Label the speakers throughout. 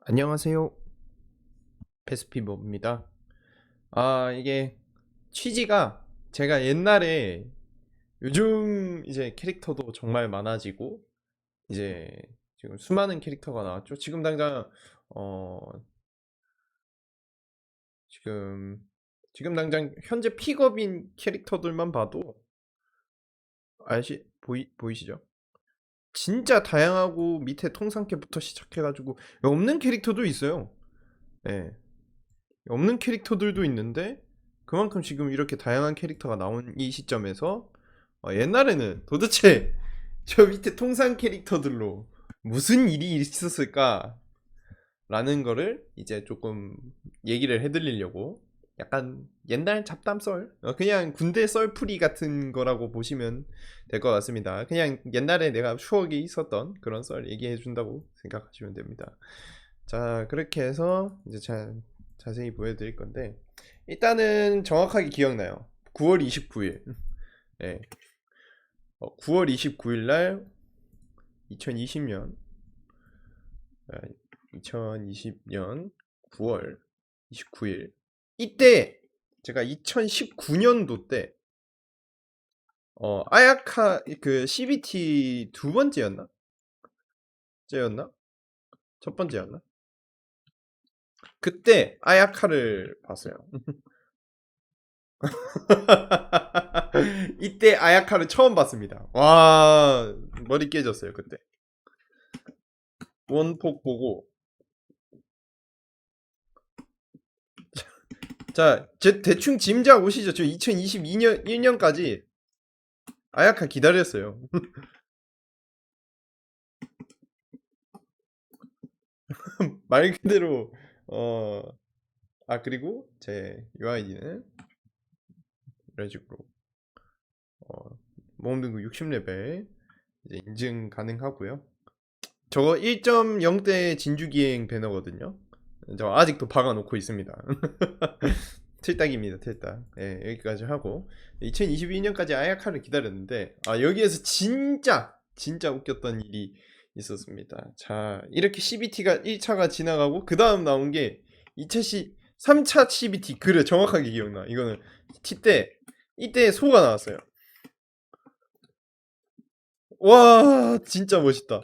Speaker 1: 안녕하세요. 페스피버입니다. 이게 취지가 제가 옛날에 요즘 이제 캐릭터도 정말 많아지고 이제 지금 수많은 캐릭터가 나왔죠. 지금 당장 어 지금 당장 현재 픽업인 캐릭터들만 봐도 보이시죠? 진짜 다양하고 밑에 통상캐부터 시작해가지고 없는 캐릭터도 있어요. 예. 없는 캐릭터들도 있는데 그만큼 지금 이렇게 다양한 캐릭터가 나온 이 시점에서 옛날에는 도대체 저 밑에 통상 캐릭터들로 무슨 일이 있었을까 라는 거를 이제 조금 얘기를 해드리려고 약간 옛날 잡담 썰 그냥 군대 썰풀이 같은 거라고 보시면 될 것 같습니다. 그냥 옛날에 내가 추억이 있었던 그런 썰 얘기해 준다고 생각하시면 됩니다. 자, 그렇게 해서 이제 자세히 보여드릴 건데 일단은 정확하게 기억나요. 9월 29일. 네. 9월 29일 날 2020년 2020년 9월 29일 이때 제가 2019년도 때 아야카 그 CBT 두 번째였나? 째였나? 첫 번째였나? 그때 아야카를 봤어요. 이때 아야카를 처음 봤습니다. 와, 머리 깨졌어요, 그때. 원폭 보고. 자, 제 대충 짐작 오시죠? 저 2022년 1년까지 아야카 기다렸어요. 말 그대로 어, 그리고 제 UID는 이런 식으로 어, 모험 등급 60레벨 이제 인증 가능하고요. 저거 1.0대 진주기행 배너거든요. 저 아직도 박아놓고 있습니다. 틀딱입니다, 틀딱. 예, 여기까지 하고 2022년까지 아야카를 기다렸는데 여기에서 진짜 웃겼던 일이 있었습니다. 자, 이렇게 CBT가 1차가 지나가고 그 다음 나온 게 2차 3차 CBT. 그래, 정확하게 기억나. 이거는 T 때 이때 소가 나왔어요. 와, 진짜 멋있다.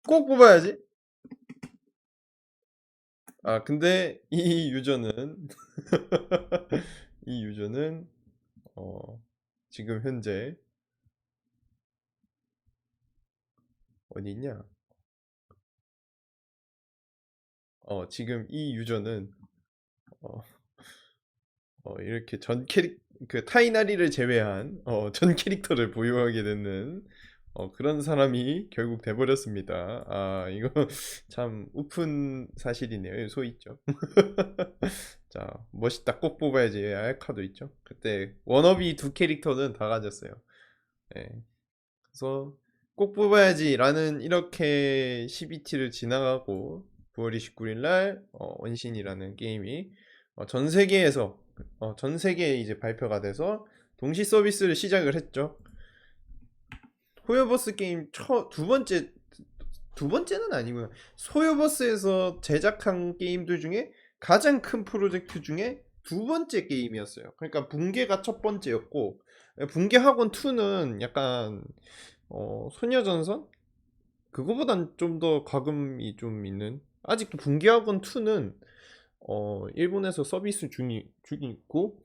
Speaker 1: 꼭 뽑아야지. 근데 이 유저는 이 유저는 어, 지금 현재 어디 있냐? 지금 이 유저는 어, 이렇게 그 타이나리를 제외한 전 캐릭터를 보유하게 되는 그런 사람이 결국 돼버렸습니다. 이거 참 우픈 사실이네요. 소 있죠. 자, 멋있다. 꼭 뽑아야지. 알카도 있죠. 그때 워너비 두 캐릭터는 다 가졌어요. 예. 그래서 꼭 뽑아야지라는 이렇게 CBT를 지나가고 9월 29일 날 원신이라는 게임이 전 세계에서 전 세계에 이제 발표가 돼서 동시 서비스를 시작을 했죠. 호요버스 게임 두 번째는 아니구나. 소요버스에서 제작한 게임들 중에 가장 큰 프로젝트 중에 두 번째 게임이었어요. 그러니까 붕괴가 첫 번째였고 붕괴학원 2는 약간 소녀전선 그거보단 좀 더 과금이 좀 있는. 아직도 붕괴학원 2는 일본에서 서비스 중이 있고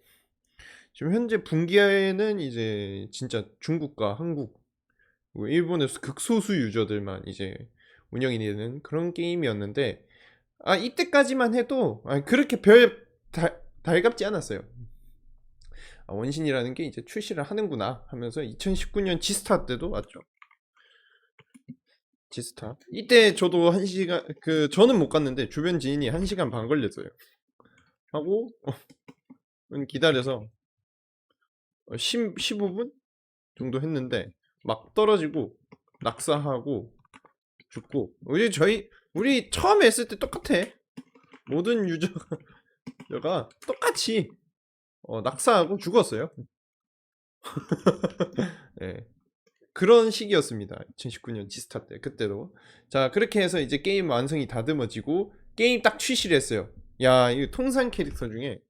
Speaker 1: 지금 현재 붕괴는 이제 진짜 중국과 한국 그리고 일본에서 극소수 유저들만 이제 운영이 되는 그런 게임이었는데 이때까지만 해도 그렇게 달갑지 않았어요. 원신이라는 게 이제 출시를 하는구나 하면서 2019년 지스타 때도 왔죠. 지스타. 이때 저도 1시간 저는 못 갔는데 주변 지인이 1시간 반 걸렸어요. 하고 기다려서 15분 정도 했는데 막 떨어지고 낙사하고 죽고 우리 처음에 했을 때 똑같아. 모든 유저가 똑같이 낙사하고 죽었어요. 예. 그런 시기였습니다. 2019년 지스타 때 그때도. 자 그렇게 해서 이제 게임 완성이 다듬어지고 게임 딱 출시를 했어요. 야 이 통상 캐릭터 중에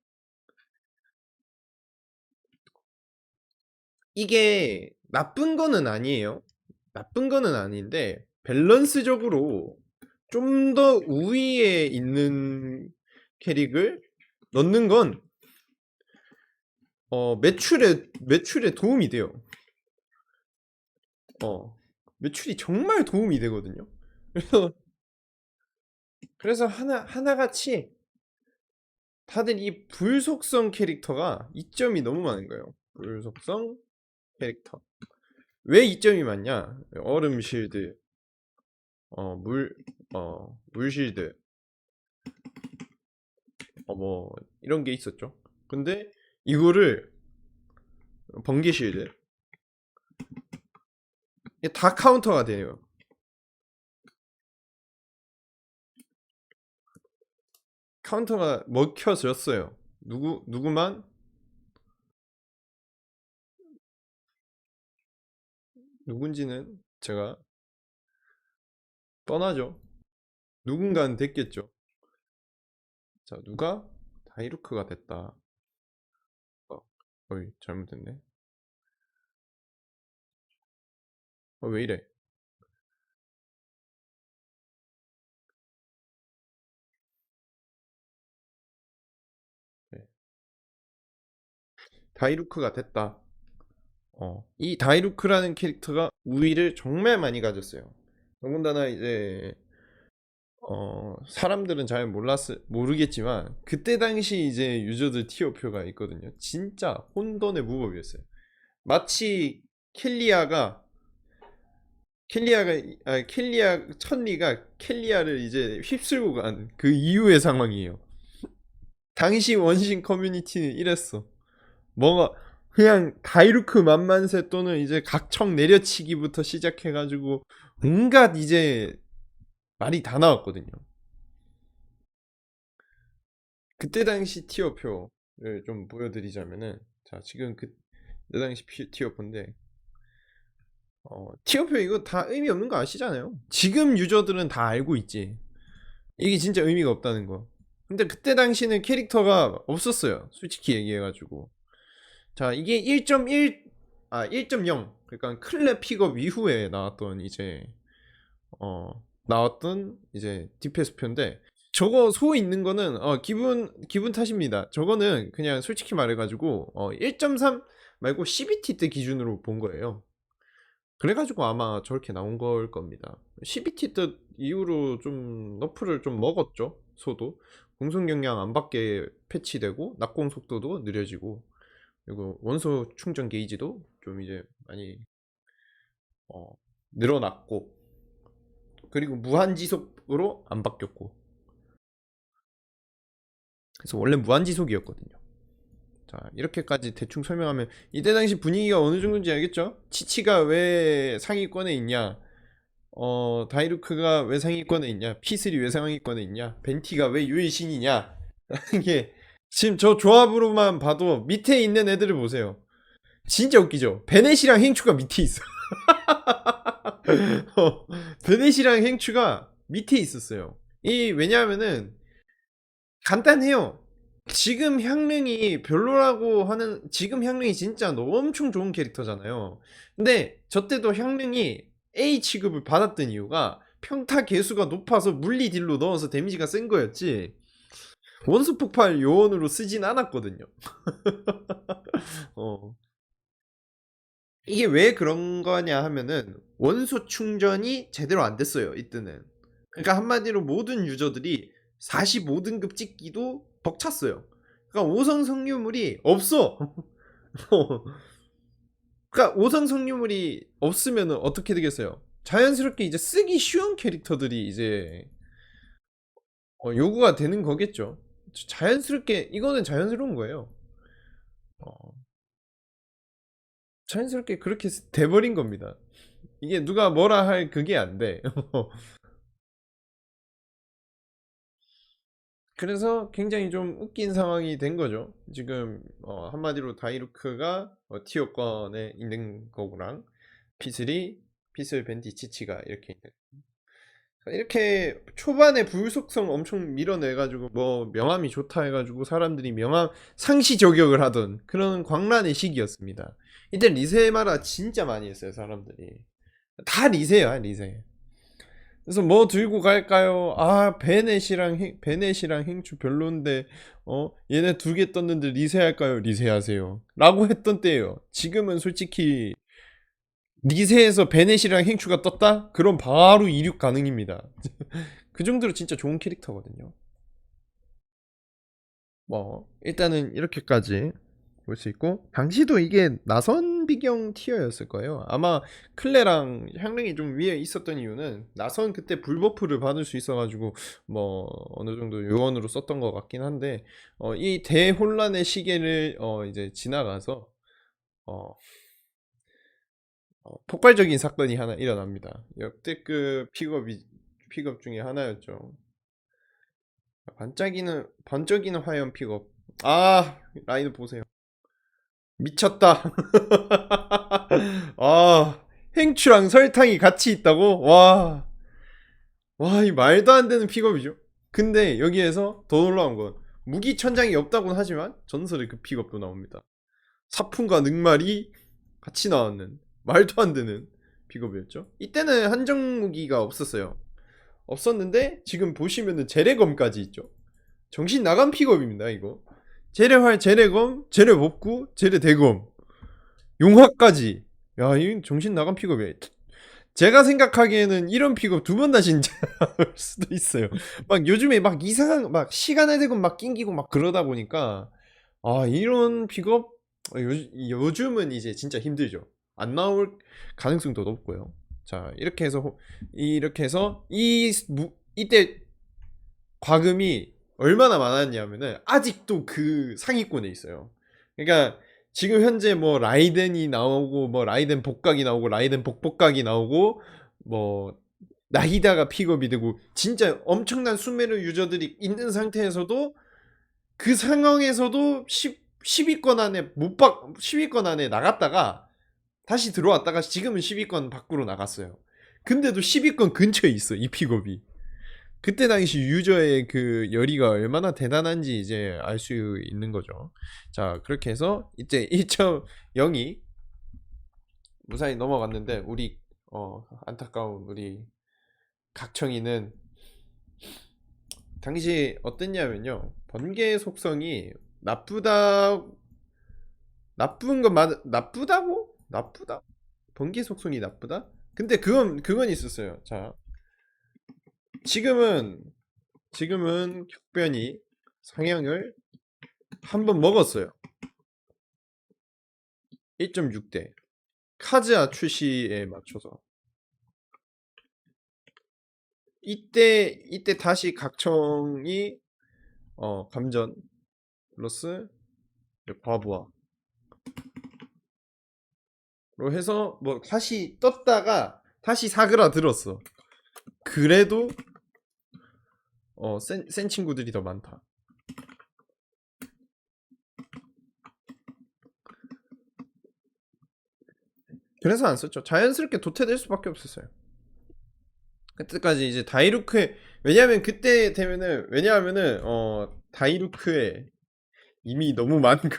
Speaker 1: 이게 나쁜 거는 아니에요. 나쁜 거는 아닌데 밸런스적으로 좀 더 우위에 있는 캐릭을 넣는 건 매출에 도움이 돼요. 어, 매출이 정말 도움이 되거든요. 그래서 하나같이 다들 이 불속성 캐릭터가 이점이 너무 많은 거예요. 불속성 캐릭터. 왜 이점이 많냐? 얼음 실드, 어, 물, 물 실드, 뭐 이런 게 있었죠. 근데 이거를 번개 실드 이게 다 카운터가 돼요. 카운터가 먹혀졌어요. 누구만 누군지는 제가 뻔하죠. 누군가는 됐겠죠. 자, 누가 다이루크가 됐다. 어이, 잘못됐네. 왜 이래? 네. 다이루크가 됐다. 이 다이루크라는 캐릭터가 우위를 정말 많이 가졌어요. 더군다나 이제 사람들은 잘 모르겠지만 그때 당시 이제 유저들 티어표가 있거든요. 진짜 혼돈의 무법이었어요. 마치 켈리아가 켈리아 천리가 켈리아를 이제 휩쓸고 간 그 이후의 상황이에요. 당시 원신 커뮤니티는 이랬어. 뭐가 그냥 다이루크 만만세 또는 이제 각청 내려치기부터 시작해가지고 온갖 이제 말이 다 나왔거든요. 그때 당시 티어표를 좀 보여드리자면은 자 지금 그때 당시 티어표인데 티어표 이거 다 의미 없는 거 아시잖아요. 지금 유저들은 다 알고 있지. 이게 진짜 의미가 없다는 거. 근데 그때 당시는 캐릭터가 없었어요. 솔직히 얘기해가지고. 자, 이게 1.0. 그러니까 클랩 픽업 이후에 나왔던 이제, 나왔던 이제 DPS 표인데, 저거 소 있는 거는, 기분 탓입니다. 저거는 그냥 솔직히 말해가지고, 1.3 말고 CBT 때 기준으로 본 거예요. 그래가지고 아마 저렇게 나온 걸 겁니다. CBT 때 이후로 좀 너프를 좀 먹었죠. 소도 공속 용량 안 받게 패치되고 낙공 속도도 느려지고 그리고 원소 충전 게이지도 좀 이제 많이 어, 늘어났고 그리고 무한 지속으로 안 바뀌었고 그래서 원래 무한 지속이었거든요. 자 이렇게까지 대충 설명하면 이때 당시 분위기가 어느 정도인지 알겠죠? 치치가 왜 상위권에 있냐? 다이루크가 왜 상위권에 있냐? P3 왜 상위권에 있냐? 벤티가 왜 유일신이냐? 이게 지금 저 조합으로만 봐도 밑에 있는 애들을 보세요. 진짜 웃기죠? 베넷이랑 행추가 밑에 있어. 베넷이랑 행추가 밑에 있었어요. 이 왜냐하면은 간단해요. 지금 향릉이 별로라고 하는 지금 향릉이 진짜 너무 엄청 좋은 캐릭터잖아요. 근데 저 때도 향릉이 A 취급을 받았던 이유가 평타 개수가 높아서 물리 딜로 넣어서 데미지가 센 거였지 원소 폭발 요원으로 쓰진 않았거든요. 어. 이게 왜 그런 거냐 하면은 원소 충전이 제대로 안 됐어요 이때는. 그러니까 한마디로 모든 유저들이 45등급 찍기도 벅찼어요. 그러니까 5성 성유물이 없어. 그러니까 5성 성유물이 없으면 어떻게 되겠어요? 자연스럽게 이제 쓰기 쉬운 캐릭터들이 이제 요구가 되는 거겠죠. 자연스럽게 이거는 자연스러운 거예요. 어, 자연스럽게 그렇게 돼버린 겁니다. 이게 누가 뭐라 할 그게 안 돼. 그래서 굉장히 좀 웃긴 상황이 된 거죠. 지금 한마디로 다이루크가 티어권에 있는 거랑 P3, 피슬 밴디 치치가 이렇게 있는. 이렇게 초반에 불속성 엄청 밀어내가지고 뭐 명함이 좋다 해가지고 사람들이 명함 상시 저격을 하던 그런 광란의 시기였습니다. 이때 리세마라 진짜 많이 했어요 사람들이. 다 리세야 리세. 그래서 뭐 들고 갈까요? 아 베넷이랑 행추 별론데 얘네 두 개 떴는데 리세할까요? 리세하세요 라고 했던 때예요. 지금은 솔직히 리세에서 베넷이랑 행추가 떴다? 그럼 바로 이륙 가능입니다. 그 정도로 진짜 좋은 캐릭터거든요. 뭐 일단은 이렇게까지 볼 수 있고, 당시도 이게 나선 비경 티어였을 거예요. 아마 클레랑 향릉이 좀 위에 있었던 이유는 나선 그때 불버프를 받을 수 있어가지고 뭐 어느 정도 요원으로 썼던 것 같긴 한데, 이 대혼란의 시계를 이제 지나가서 어, 폭발적인 사건이 하나 일어납니다. 역대급 픽업 중에 하나였죠. 번쩍이는 화염 픽업. 아, 라인 보세요. 미쳤다. 아, 행추랑 설탕이 같이 있다고? 와, 와, 이 말도 안 되는 픽업이죠. 근데 여기에서 더 놀라운 건 무기 천장이 없다고는 하지만 전설의 그 픽업도 나옵니다. 사품과 늑말이 같이 나왔는 말도 안 되는 픽업이었죠. 이때는 한정 무기가 없었어요. 없었는데 지금 보시면은 제레검까지 있죠. 정신 나간 픽업입니다 이거. 제레활, 제레검, 제레복구, 제레대검, 용화까지. 야, 이 정신 나간 픽업이야. 제가 생각하기에는 이런 픽업 두 번 다시 이제 할 수도 있어요. 막 요즘에 막 이상한 막 시간의 대금 막 낑기고 막 그러다 보니까 아, 이런 픽업 요즘은 이제 진짜 힘들죠. 안 나올 가능성도 높고요. 자, 이렇게 해서 이때 과금이 얼마나 많았냐면은 아직도 그 상위권에 있어요. 그러니까 지금 현재 뭐 라이덴이 나오고 뭐 라이덴 복각이 나오고 라이덴 복복각이 나오고 뭐 나히다가 픽업이 되고 진짜 엄청난 수메르 유저들이 있는 상태에서도 그 상황에서도 10위권 안에 10위권 안에 나갔다가 다시 들어왔다가 지금은 10위권 밖으로 나갔어요. 근데도 10위권 근처에 있어 이 픽업이. 그때 당시 유저의 그 열의가 얼마나 대단한지 이제 알 수 있는 거죠. 자, 그렇게 해서 이제 1.0이 무사히 넘어갔는데 우리 안타까운 우리 각청이는 당시 어땠냐면요. 번개 속성이 나쁜 건 나쁘다고? 나쁘다? 번개 속성이 나쁘다? 근데 그건 있었어요. 자, 지금은 격변이 상향을 한 번 먹었어요. 1.6대 카즈아 출시에 맞춰서 이때 다시 각청이 감전 플러스 과부하로 해서 뭐 다시 떴다가 다시 사그라들었어. 그래도 센 친구들이 더 많다. 그래서 안 썼죠. 자연스럽게 도태될 수밖에 없었어요. 그때까지 이제 다이루크에, 왜냐하면은 다이루크에 이미 너무 많은 걸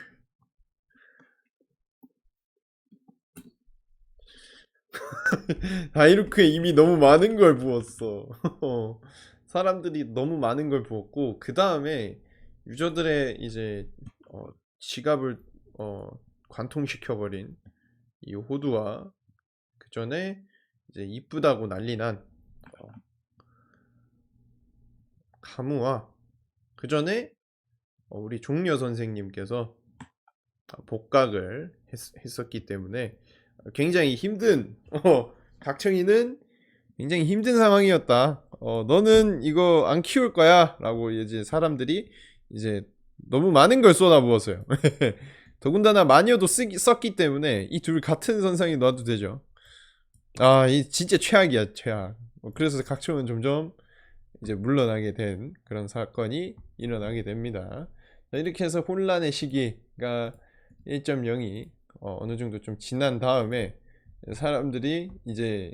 Speaker 1: 다이루크에 이미 너무 많은 걸 부었어. 사람들이 너무 많은 걸 부었고 그 다음에 유저들의 이제 지갑을 관통시켜버린 이 호두와 그 전에 이제 이쁘다고 난리난 카무와 그 전에 우리 종려 선생님께서 복각을 했었기 때문에 굉장히 힘든 각청이는 굉장히 힘든 상황이었다. 너는 이거 안 키울 거야 라고 이제 사람들이 이제 너무 많은 걸 쏟아부었어요. 더군다나 마녀도 썼기 때문에 이 둘 같은 선상에 놔도 되죠. 아, 이 진짜 최악이야, 최악. 그래서 각청은 점점 이제 물러나게 된 그런 사건이 일어나게 됩니다. 이렇게 해서 혼란의 시기가 1.0이 어느 정도 좀 지난 다음에 사람들이 이제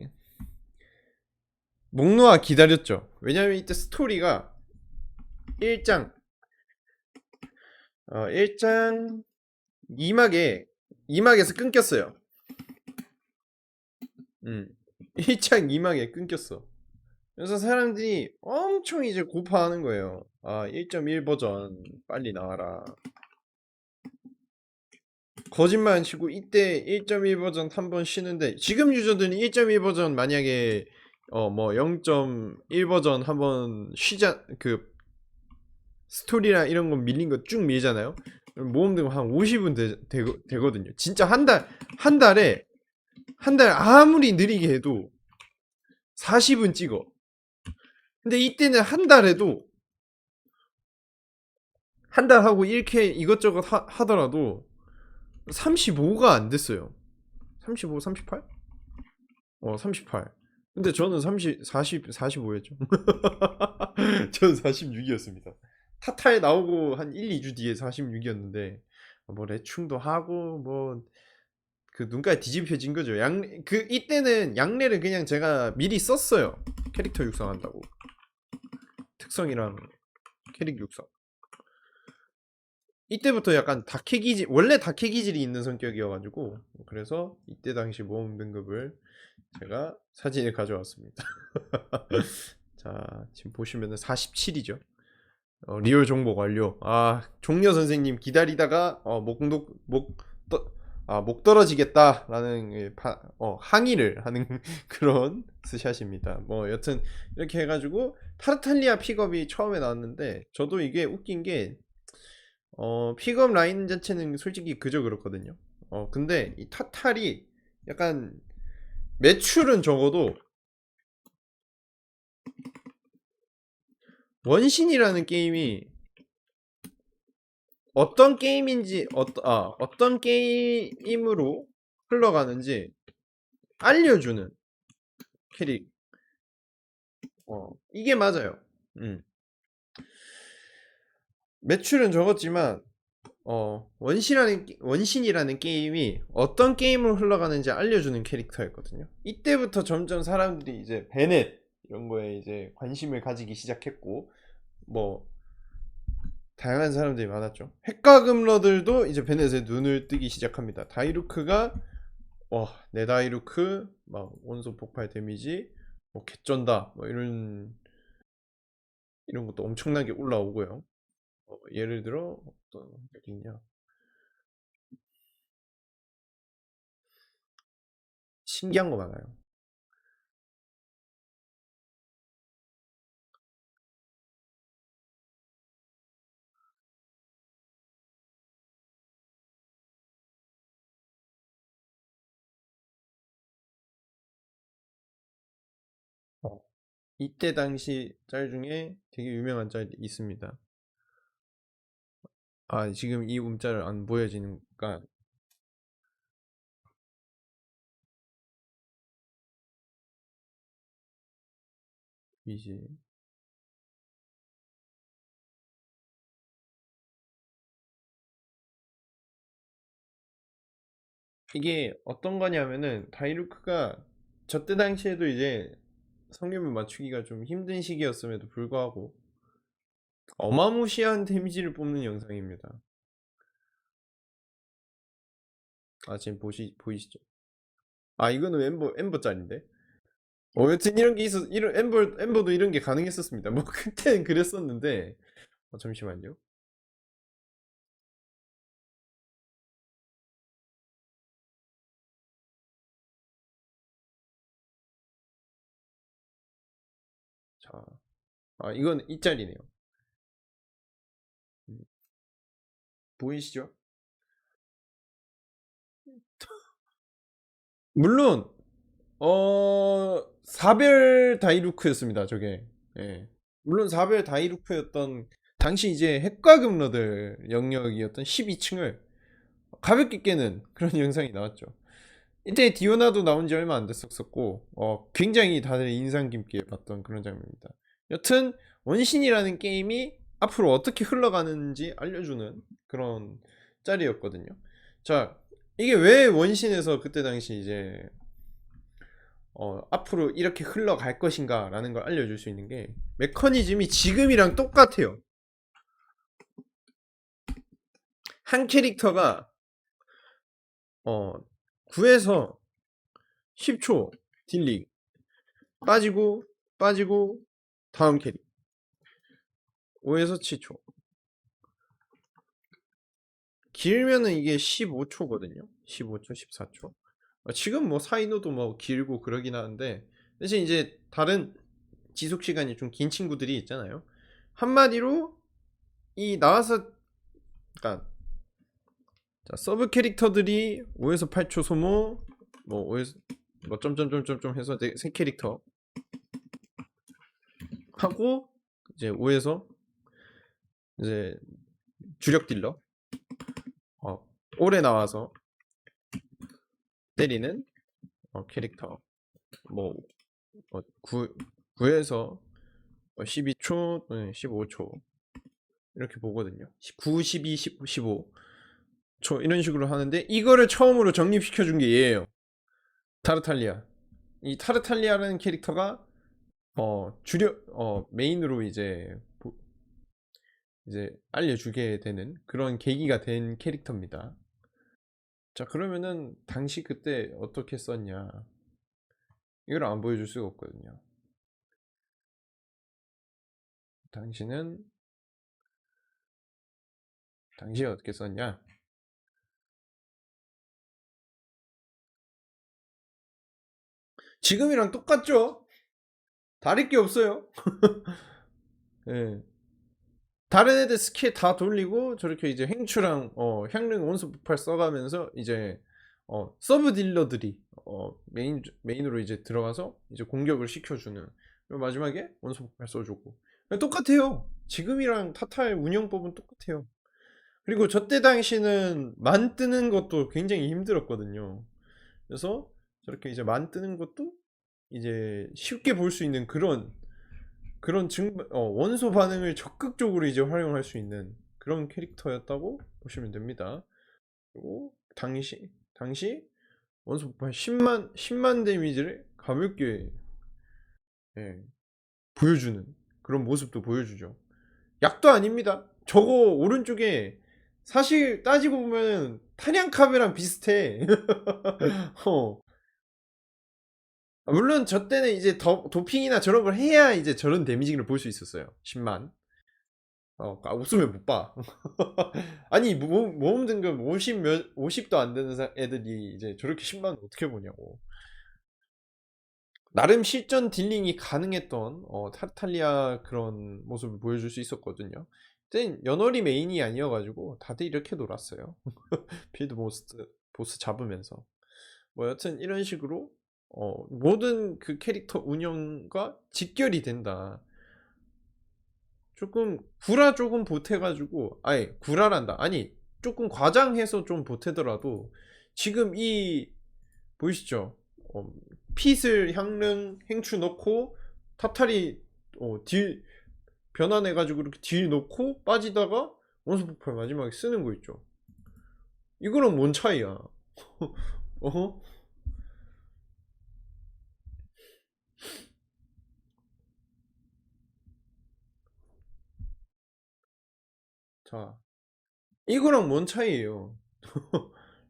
Speaker 1: 목 놓아 기다렸죠. 왜냐면 이때 스토리가 1장 1장 2막에서 끊겼어요. 1장 2막에 끊겼어. 그래서 사람들이 엄청 이제 고파하는 거예요. 1.1 버전 빨리 나와라. 거짓말 치고 이때 1.1 버전 한 번 쉬는데, 지금 유저들은 1.1 버전 만약에 뭐 0.1 버전 한번 쉬자, 그 스토리랑 이런 거 밀린 거 쭉 밀잖아요. 모험 등한 50은 되거든요. 진짜 한 달에 아무리 느리게 해도 40은 찍어. 근데 이때는 한 달에도 한 달 하고 이렇게 이것저것 하더라도 35가 안 됐어요. 35, 38? 38. 근데 저는 45였죠. 저는 46이었습니다. 타타에 나오고 한 1, 2주 뒤에 46이었는데, 뭐 레충도 하고 뭐 그 눈까지 뒤집혀진 거죠. 이때는 양례를 그냥 제가 미리 썼어요. 캐릭터 육성한다고. 특성이랑 캐릭 육성. 이때부터 약간 원래 다캐 기질이 있는 성격이어가지고, 그래서 이때 당시 모험 등급을 제가 사진을 가져왔습니다. 자, 지금 보시면은 47이죠. 리얼 정복 완료. 종려 선생님 기다리다가 목 떨어지겠다라는 항의를 하는 그런 스샷입니다. 뭐 여튼 이렇게 해가지고 타르탈리아 픽업이 처음에 나왔는데, 저도 이게 웃긴 게 픽업 라인 자체는 솔직히 그저 그렇거든요. 근데 이 타탈이 약간 매출은 적어도 원신이라는 게임이 어떤 게임인지 어떤 게임으로 흘러가는지 알려주는 캐릭. 이게 맞아요. 매출은 적었지만 원신이라는 게임이 어떤 게임으로 흘러가는지 알려주는 캐릭터였거든요. 이때부터 점점 사람들이 이제 베넷 이런 거에 이제 관심을 가지기 시작했고, 뭐 다양한 사람들이 많았죠. 핵과금러들도 이제 베넷에 눈을 뜨기 시작합니다. 다이루크가 내 다이루크 막 원소 폭발 데미지 뭐 개쩐다 뭐 이런 것도 엄청나게 올라오고요. 예를 들어 어떤 게 있냐, 신기한 거 많아요. 어, 이때 당시 짤 중에 되게 유명한 짤이 있습니다. 지금 이 움짤을 안 보여지니까 이제 이게 어떤 거냐면은, 다이루크가 저 때 당시에도 이제 성능을 맞추기가 좀 힘든 시기였음에도 불구하고 어마무시한 데미지를 뽑는 영상입니다. 지금 보이시죠? 이거는 엠버 짤인데. 여튼 이런 게 이런 엠버도 이런 게 가능했었습니다. 뭐 그때는 그랬었는데. 잠시만요. 자, 이건 이 짤이네요. 음, 보이시죠? 물론 사별 다이루크였습니다, 저게. 예. 물론 사별 다이루크였던 당시 이제 핵과 금러들 영역이었던 12층을 가볍게 깨는 그런 영상이 나왔죠. 이때 디오나도 나온 지 얼마 안 됐었고, 굉장히 다들 인상 깊게 봤던 그런 장면입니다. 여튼 원신이라는 게임이 앞으로 어떻게 흘러가는지 알려주는 그런 짤이었거든요. 자, 이게 왜 원신에서 그때 당시 이제 앞으로 이렇게 흘러갈 것인가 라는 걸 알려줄 수 있는 게 메커니즘이 지금이랑 똑같아요. 한 캐릭터가 9에서 10초 딜링 빠지고 빠지고 다음 캐릭 5에서 7초 길면은 이게 15초거든요 15초 14초 지금 뭐 사이노도 뭐 길고 그러긴 하는데 대신 이제 다른 지속시간이 좀 긴 친구들이 있잖아요. 한마디로 이 나와서 그러니까 자, 서브 캐릭터들이 5에서 8초 소모 뭐 5에서 뭐 점점점점점 해서 세 캐릭터 하고 이제 5에서 이제 주력 딜러 올해 나와서 때리는 캐릭터 뭐 9, 9에서 12초 또는 15초 이렇게 보거든요. 9, 12, 15 이런 식으로 하는데 이거를 처음으로 정립시켜 준 게 얘예요. 타르탈리아. 이 타르탈리아라는 캐릭터가 주력 메인으로 이제 알려주게 되는 그런 계기가 된 캐릭터입니다. 자 그러면은 당시 그때 어떻게 썼냐 이걸 안 보여줄 수가 없거든요. 당시에 어떻게 썼냐 지금이랑 똑같죠? 다를 게 없어요. 예. 다른 애들 스킬 다 돌리고 저렇게 이제 행추랑 향릉 원소 폭발 써가면서 이제 서브 딜러들이 메인으로 이제 들어가서 이제 공격을 시켜주는 그리고 마지막에 원소 폭발 써주고 똑같아요. 지금이랑 타타의 운영법은 똑같아요. 그리고 저때 당시는 만 뜨는 것도 굉장히 힘들었거든요. 그래서 저렇게 이제 만 뜨는 것도 이제 쉽게 볼 수 있는 그런 원소 반응을 적극적으로 이제 활용할 수 있는 그런 캐릭터였다고 보시면 됩니다. 그리고 당시 원소 폭발 10만 데미지를 가볍게 예, 보여주는 그런 모습도 보여주죠. 약도 아닙니다. 저거 오른쪽에 사실 따지고 보면 타냥카베랑 비슷해. 어. 물론 저 때는 이제 도핑이나 저런 걸 해야 이제 저런 데미지를 볼 수 있었어요. 10만. 없으면 못 봐. 아니, 모험 등급 50도 안 되는 애들이 이제 저렇게 10만 어떻게 보냐고. 나름 실전 딜링이 가능했던 타르탈리아 그런 모습을 보여줄 수 있었거든요. 그땐 연월이 메인이 아니어가지고 다들 이렇게 놀았어요. 필드 보스 잡으면서. 뭐 여튼 이런 식으로 모든 그 캐릭터 운영과 직결이 된다. 조금 구라 조금 보태가지고 아니 구라란다 아니 조금 과장해서 좀 보태더라도 지금 이 보이시죠 핏을 향릉 행추 넣고 타탈이 딜 변환해가지고 이렇게 딜 넣고 빠지다가 원소 폭발 마지막에 쓰는 거 있죠. 이거랑 뭔 차이야. 어허. 자 이거랑 뭔 차이예요.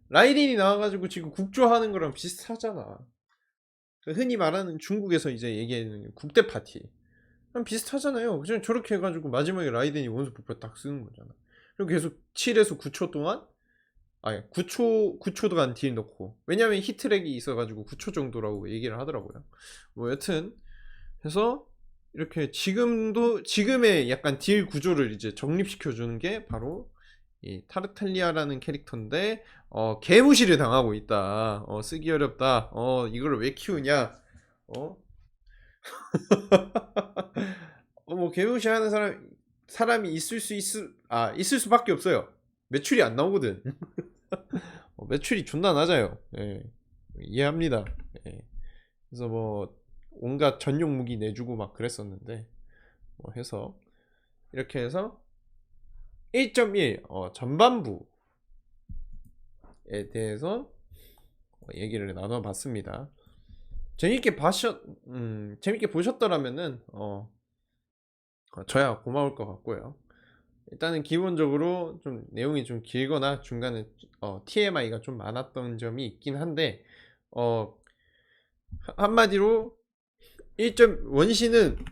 Speaker 1: 라이린이 나와가지고 지금 국조하는 거랑 비슷하잖아. 흔히 말하는 중국에서 이제 얘기하는 국대 파티. 비슷하잖아요. 그냥 저렇게 해가지고 마지막에 라이덴이 원소 폭발 딱 쓰는 거잖아. 그리고 계속 7에서 9초 동안 아니 9초 동안 딜 넣고 왜냐면 히트렉이 있어가지고 9초 정도라고 얘기를 하더라고요. 뭐 여튼 해서 이렇게 지금의 약간 딜 구조를 이제 정립시켜 주는 게 바로 이 타르탈리아라는 캐릭터인데 개무시를 당하고 있다. 쓰기 어렵다. 이걸 왜 키우냐? 어? 뭐 개무시하는 사람이 있을 수밖에 없어요. 매출이 안 나오거든. 매출이 존나 낮아요. 예. 이해합니다. 예. 그래서 뭐 온갖 전용 무기 내주고 막 그랬었는데 뭐 해서 이렇게 해서 1.1 전반부에 대해서 얘기를 나눠봤습니다. 재밌게 보셨더라면은 저야 고마울 것 같고요. 일단은 기본적으로 좀 내용이 좀 길거나 중간에 TMI가 좀 많았던 점이 있긴 한데 한마디로 1점 원신은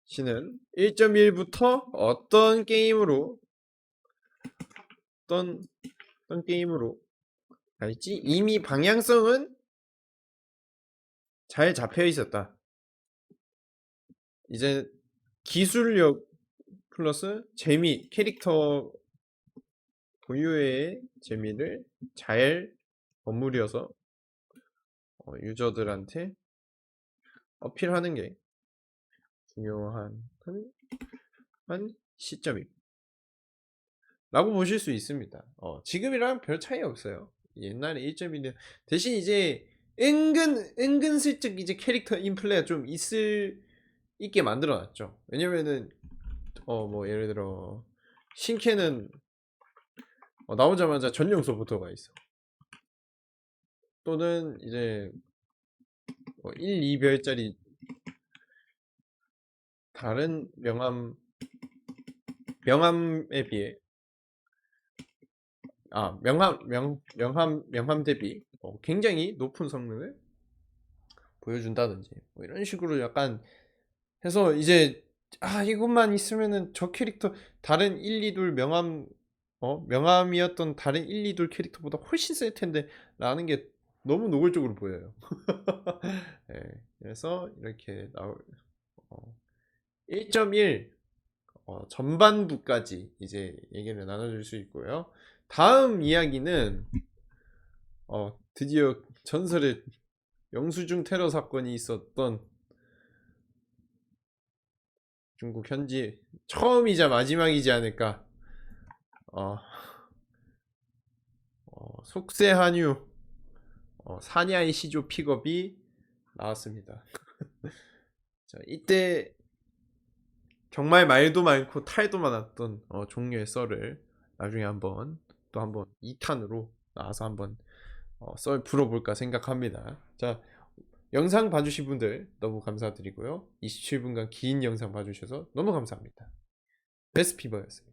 Speaker 1: 1.1부터 어떤 게임으로 갈지 이미 방향성은 잘 잡혀 있었다. 이제 기술력 플러스 재미, 캐릭터 고유의 재미를 잘 버무려서 유저들한테 어필하는 게 중요한 시점입니다. 라고 보실 수 있습니다. 지금이랑 별 차이 없어요. 옛날에 1.1년 대신 이제 은근슬쩍 이제 캐릭터 인플레가 좀 있게 만들어놨죠. 왜냐면은 뭐 예를 들어 신캐는 나오자마자 전용소부터가 있어. 또는 이제 1, 2별짜리 다른 명함에 비해 명함 대비 굉장히 높은 성능을 보여준다든지 뭐 이런 식으로 약간 해서 이제 이것만 있으면은 저 캐릭터 다른 1, 2돌 명함이었던 다른 1, 2돌 캐릭터보다 훨씬 셀 텐데 라는 게 너무 노골적으로 보여요. 네, 그래서 이렇게 나올 1.1 전반부까지 이제 얘기를 나눠줄 수 있고요. 다음 이야기는 드디어 전설의 영수증 테러 사건이 있었던 중국 현지 처음이자 마지막이지 않을까. 속세 한유 사냐의 시조 픽업이 나왔습니다. 자, 이때 정말 말도 많고 탈도 많았던 종류의 썰을 나중에 한번 2탄으로 나와서 한번 썰 풀어볼까 생각합니다. 자, 영상 봐주신 분들 너무 감사드리고요. 27분간 긴 영상 봐주셔서 너무 감사합니다. 베스피버였습니다.